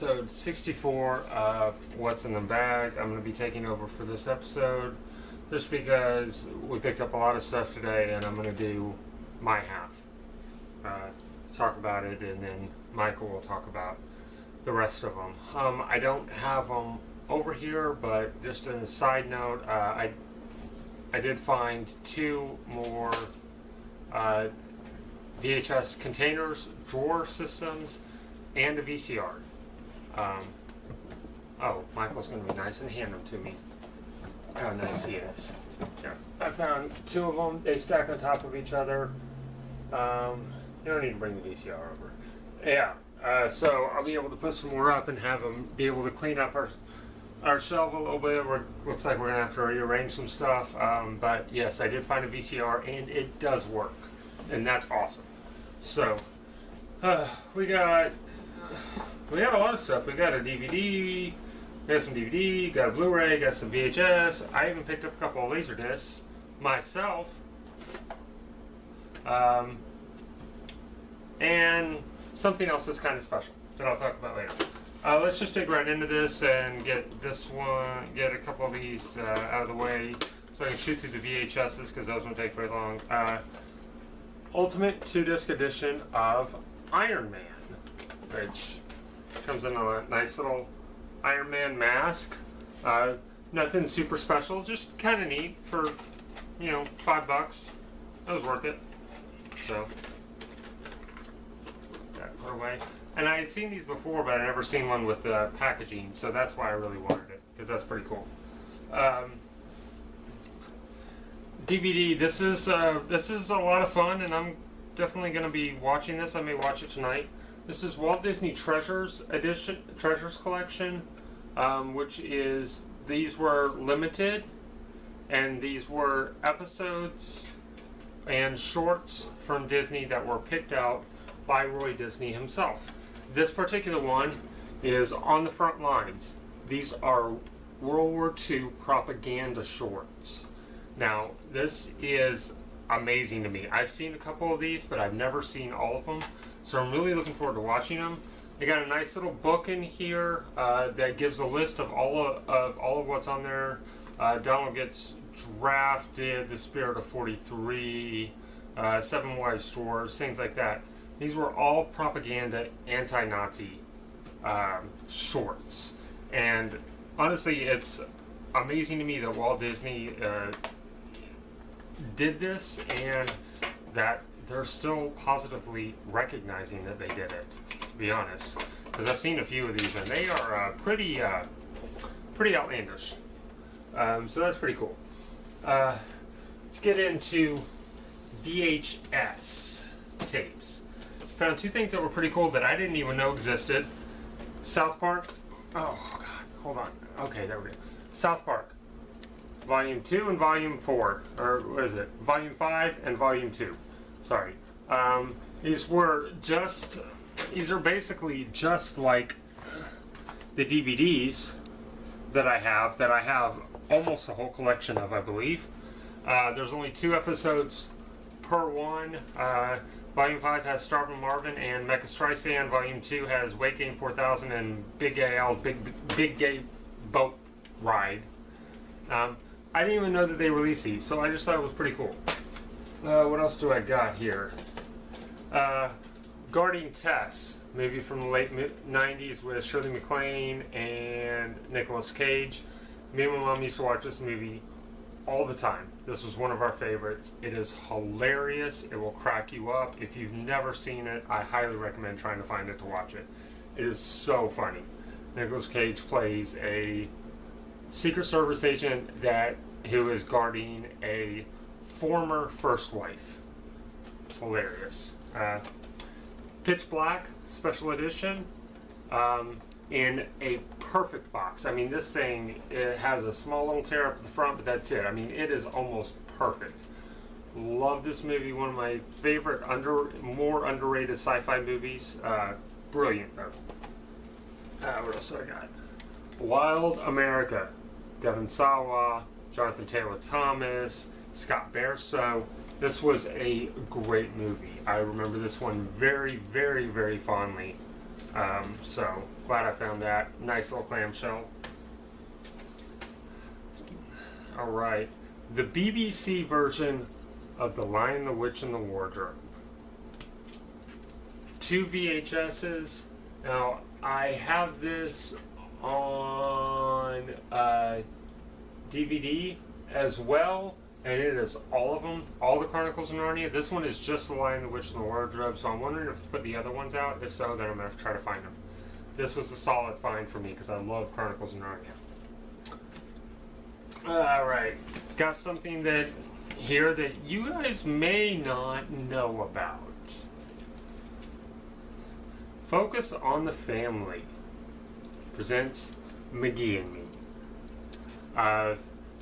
episode 64 of What's in the Bag. I'm going to be taking over for this episode just because we picked up a lot of stuff today and I'm going to do my half. Talk about it, and then Michael will talk about the rest of them. I don't have them over here, but just as a side note, I did find 2 more VHS containers, drawer systems, and a VCR. Oh, Michael's going to be nice and hand them to me. How nice he is. Yeah, I found 2 of them. They stack on top of each other. You don't need to bring the VCR over. Yeah, so I'll be able to put some more up and have them be able to clean up our shelf a little bit. Looks like we're going to have to rearrange some stuff. But yes, I did find a VCR and it does work. And that's awesome. So, we got a lot of stuff. We got a DVD, we got some DVD, got a Blu-ray, got some VHS. I even picked up a couple of laser discs myself. And something else that's kind of special that I'll talk about later. Let's just dig right into this and get a couple of these out of the way so I can shoot through the VHSs because those won't take very long. Ultimate 2-disc edition of Iron Man, which comes in a nice little Iron Man mask. Nothing super special, just kind of neat for, $5. That was worth it. So, that put away. And I had seen these before, but I'd never seen one with packaging, so that's why I really wanted it, because that's pretty cool. DVD. This is a lot of fun, and I'm definitely going to be watching this. I may watch it tonight. This is Walt Disney Treasures Collection, which is, these were limited, and these were episodes and shorts from Disney that were picked out by Roy Disney himself. This particular one is On the Front Lines. These are World War II propaganda shorts. Now, this is amazing to me. I've seen a couple of these, but I've never seen all of them, so I'm really looking forward to watching them. They got a nice little book in here that gives a list of all of what's on there. Donald gets drafted, The Spirit of 43, 7 Wives' Stores, things like that. These were all propaganda, anti-Nazi shorts, and honestly, it's amazing to me that Walt Disney did this, and that they're still positively recognizing that they did it, to be honest, because I've seen a few of these and they are pretty outlandish. So that's pretty cool. Let's get into VHS tapes. Found 2 things that were pretty cool that I didn't even know existed. South Park. Oh God, hold on. Okay, there we go. South Park. Volume 2 and Volume 4, or what is it? Volume 5 and Volume 2. Sorry. These are basically just like the DVDs that I have almost a whole collection of, I believe. There's only 2 episodes per one. Volume 5 has Starvin' Marvin and Mecha Streisand. Volume 2 has Weight Gain 4000 and Big Al's Big Gay Boat Ride. I didn't even know that they released these, so I just thought it was pretty cool. What else do I got here? Guarding Tess, movie from the late 90s with Shirley MacLaine and Nicolas Cage. Me and my mom used to watch this movie all the time. This was one of our favorites. It is hilarious. It will crack you up. If you've never seen it, I highly recommend trying to find it to watch it. It is so funny. Nicolas Cage plays a Secret Service agent who is guarding a former first wife. It's hilarious. Pitch Black Special Edition in a perfect box. I mean, this thing, it has a small little tear up at the front, but that's it. I mean, it is almost perfect. Love this movie. One of my favorite more underrated sci-fi movies. Brilliant. What else do I got? Wild America. Devon Sawa, Jonathan Taylor Thomas, Scott Bairstow. This was a great movie. I remember this one very, very, very fondly. So glad I found that. Nice little clamshell. Alright. The BBC version of The Lion, the Witch, and the Wardrobe. 2 VHSs. Now, I have this on DVD as well, and it is all of them, all the Chronicles of Narnia. This one is just The Lion, the Witch, and the Wardrobe, so I'm wondering if to put the other ones out. If so, then I'm going to have to try to find them. This was a solid find for me because I love Chronicles of Narnia. Alright, got something that here that you guys may not know about. Focus on the Family presents McGee and Me.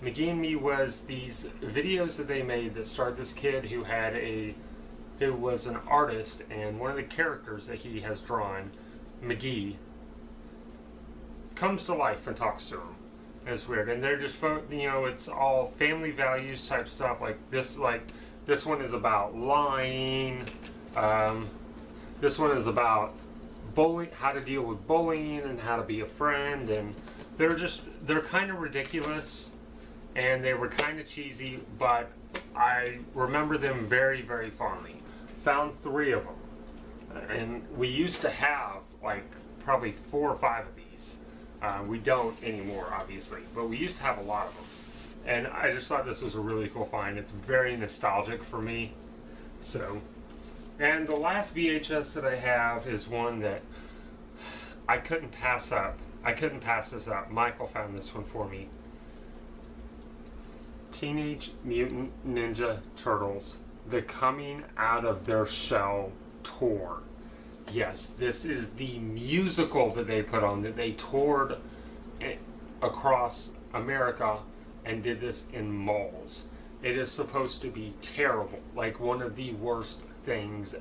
McGee and Me was these videos that they made that starred this kid who was an artist, and one of the characters that he has drawn, McGee, comes to life and talks to him. And it's weird, and they're just it's all family values type stuff. Like this one is about lying. This one is about bullying, how to deal with bullying and how to be a friend, and they're kind of ridiculous and they were kind of cheesy, but I remember them very, very fondly. Found 3 of them, and we used to have like probably 4 or 5 of these. We don't anymore, obviously, but we used to have a lot of them, and I just thought this was a really cool find. It's very nostalgic for me. So, and the last VHS that I have is one that I couldn't pass up. I couldn't pass this up. Michael found this one for me. Teenage Mutant Ninja Turtles, the Coming Out of Their Shell tour. Yes, this is the musical that they put on, that they toured across America and did this in malls. It is supposed to be terrible, like one of the worst things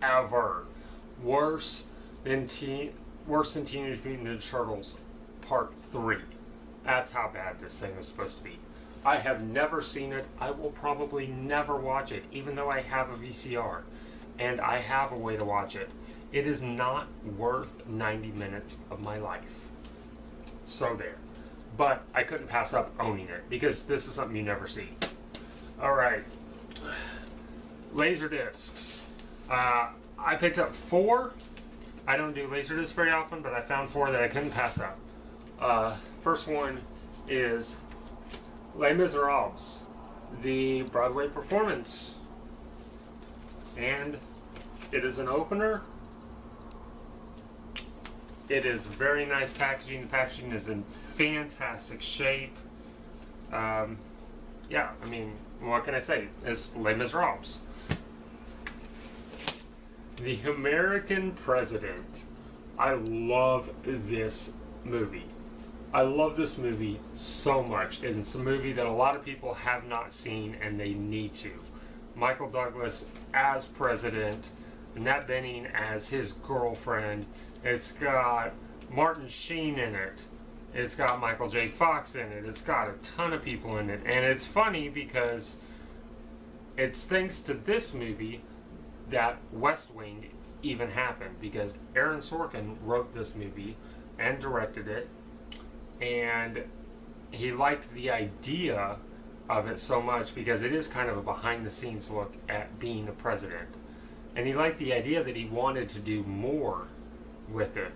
ever. Worse than Teenage Mutant Ninja Turtles Part 3. That's how bad this thing is supposed to be. I have never seen it. I will probably never watch it, even though I have a VCR and I have a way to watch it. It is not worth 90 minutes of my life. So there. But I couldn't pass up owning it because this is something you never see. Alright. Laser discs. I picked up 4. I don't do laser discs very often, but I found 4 that I couldn't pass up. First one is Les Miserables, the Broadway performance. And it is an opener. It is very nice packaging. The packaging is in fantastic shape. Yeah, I mean, what can I say? It's Les Miserables. The American President. I love this movie. I love this movie so much. It's a movie that a lot of people have not seen and they need to. Michael Douglas as president, Annette Bening as his girlfriend. It's got Martin Sheen in it. It's got Michael J. Fox in it. It's got a ton of people in it. And it's funny because it's thanks to this movie that West Wing even happened, because Aaron Sorkin wrote this movie and directed it, and he liked the idea of it so much because it is kind of a behind-the-scenes look at being a president. And he liked the idea that he wanted to do more with it.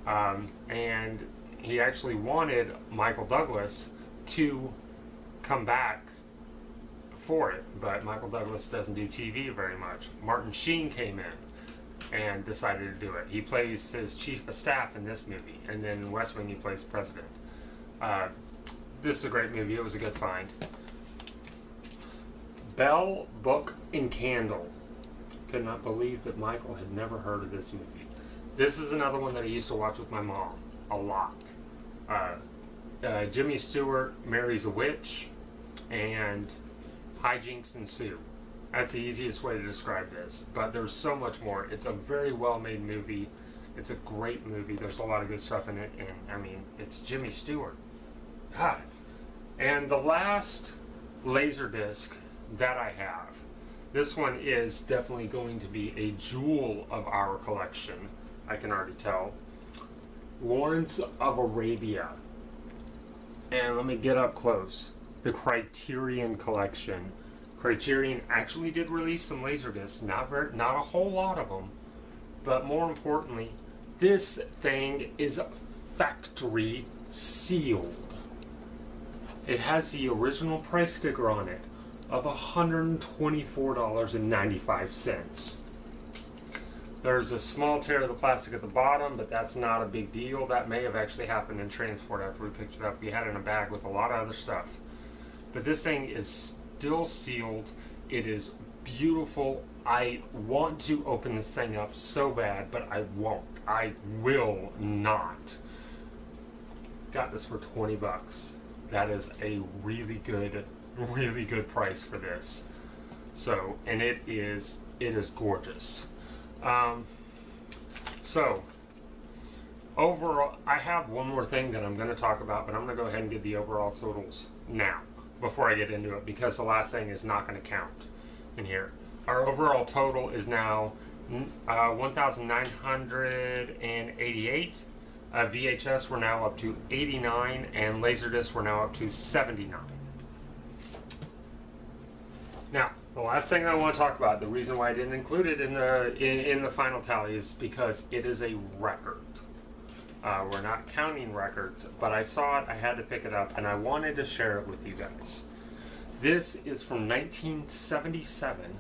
And he actually wanted Michael Douglas to come back for it, but Michael Douglas doesn't do TV very much. Martin Sheen came in and decided to do it. He plays his chief of staff in this movie, and then in West Wing he plays the president. This is a great movie. It was a good find. Bell, Book, and Candle. Could not believe that Michael had never heard of this movie. This is another one that I used to watch with my mom a lot. Jimmy Stewart marries a witch, and hijinks ensue. That's the easiest way to describe this, but there's so much more. It's a very well-made movie. It's a great movie. There's a lot of good stuff in it, and I mean, it's Jimmy Stewart. God. And the last Laserdisc that I have, this one is definitely going to be a jewel of our collection, I can already tell. Lawrence of Arabia. And let me get up close. The Criterion Collection. Criterion actually did release some Laserdiscs, not a whole lot of them, but more importantly, this thing is factory sealed. It has the original price sticker on it of $124.95. There's a small tear of the plastic at the bottom, but that's not a big deal. That may have actually happened in transport after we picked it up. We had it in a bag with a lot of other stuff. But this thing is still sealed. It is beautiful. I want to open this thing up so bad, but I won't. I will not. Got this for 20 bucks. That is a really good price for this. So, and it is gorgeous. So, overall, I have one more thing that I'm going to talk about, but I'm going to go ahead and give the overall totals now, before I get into it, because the last thing is not going to count in here. Our overall total is now 1,988. VHS we're now up to 89, and Laserdisc we're now up to 79. Now, the last thing I want to talk about, the reason why I didn't include it in the final tally, is because it is a record. We're not counting records, but I saw it, I had to pick it up, and I wanted to share it with you guys. This is from 1977,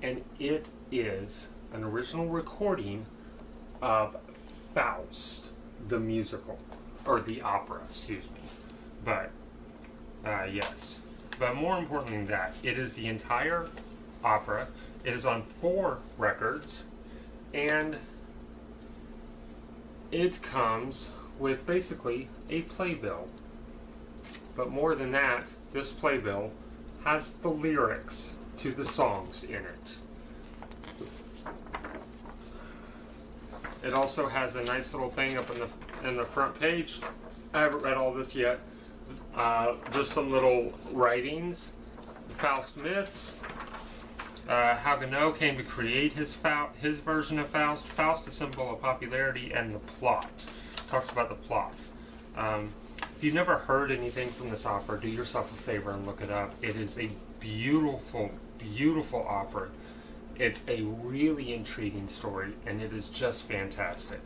and it is an original recording of Faust, the musical, or the opera, excuse me. But, yes. But more importantly than that, it is the entire opera. It is on 4 records, and it comes with basically a playbill. But more than that, this playbill has the lyrics to the songs in it. It also has a nice little thing up in the front page. I haven't read all this yet. Just some little writings. Faust myths. How Gounod came to create his version of Faust. Faust, a symbol of popularity, and the plot. Talks about the plot. If you've never heard anything from this opera, do yourself a favor and look it up. It is a beautiful, beautiful opera. It's a really intriguing story, and it is just fantastic.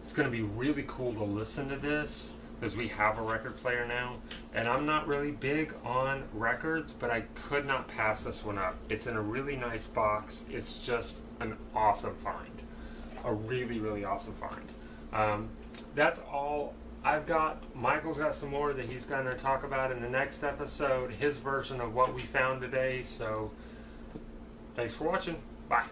It's going to be really cool to listen to this, because we have a record player now, and I'm not really big on records, but I could not pass this one up. It's in a really nice box. It's just an awesome find. A really, really awesome find. That's all I've got. Michael's got some more that he's going to talk about in the next episode, his version of what we found today. So, thanks for watching. Bye.